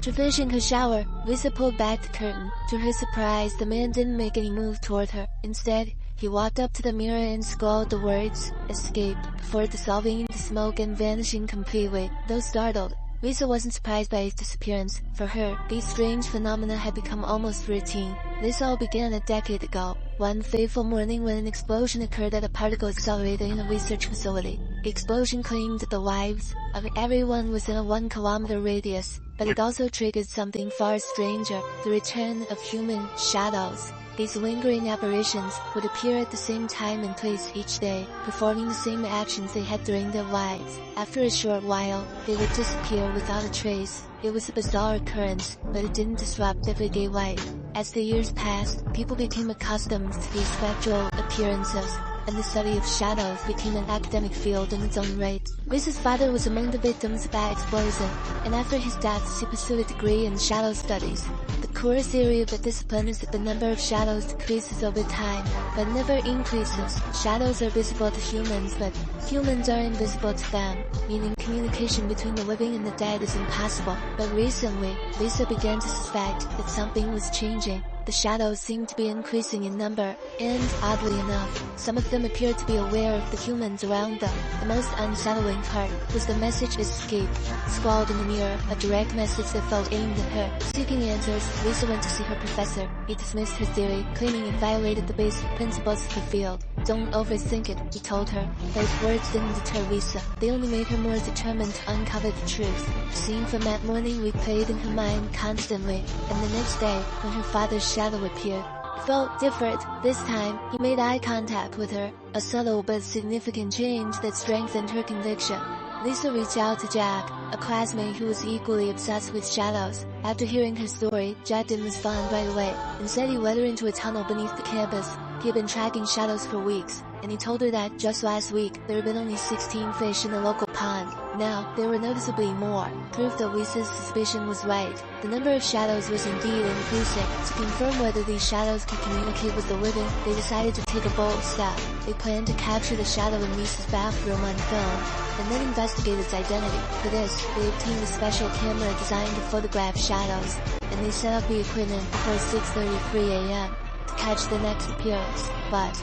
After finishing her shower, Lisa pulled back the curtain. To her surprise, the man didn't make any move toward her. Instead, he walked up to the mirror and scrawled the words, "Escape," before dissolving into smoke and vanishing completely. Though startled, Lisa wasn't surprised by his disappearance. For her, these strange phenomena had become almost routine. This all began a decade ago, one fateful morning when an explosion occurred at a particle accelerator in a research facility. The explosion claimed the lives of everyone within a 1-kilometer radius, but it also triggered something far stranger, the return of human shadows. These lingering apparitions would appear at the same time and place each day, performing the same actions they had during their lives. After a short while, they would disappear without a trace. It was a bizarre occurrence, but it didn't disrupt everyday life. As the years passed, people became accustomed to these spectral appearances, and the study of shadows became an academic field in its own right. Lisa's father was among the victims of that explosion, and after his death she pursued a degree in shadow studies. The core theory of the discipline is that the number of shadows decreases over time, but never increases. Shadows are visible to humans, but humans are invisible to them, meaning communication between the living and the dead is impossible. But recently, Lisa began to suspect that something was changing. The shadows seemed to be increasing in number, and, oddly enough, some of them appeared to be aware of the humans around them. The most unsettling part was the message "Escape," scrawled in the mirror, a direct message that felt aimed at her. Seeking answers, Lisa went to see her professor. He dismissed her theory, claiming it violated the basic principles of the field. "Don't overthink it," he told her. But his words didn't deter Lisa. They only made her more determined to uncover the truth. The scene from that morning replayed in her mind constantly, and the next day, when her father's shadow appeared, felt different. This time, he made eye contact with her, a subtle but significant change that strengthened her conviction. Lisa reached out to Jack, a classmate who was equally obsessed with shadows. After hearing her story, Jack didn't respond right away. Instead, he led her into a tunnel beneath the campus. He had been tracking shadows for weeks, and he told her that just last week, there had been only 16 fish in the local pond. Now, there were noticeably more, proof that Lisa's suspicion was right. The number of shadows was indeed increasing. To confirm whether these shadows could communicate with the living, they decided to take a bold step. They planned to capture the shadow in Lisa's bathroom on film, and then investigate its identity. For this, they obtained a special camera designed to photograph shadows, and they set up the equipment before 6:33 a.m. to catch the next appearance. But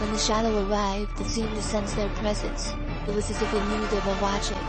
when the shadow arrived, it seemed to sense their presence. It was as if it knew they were watching.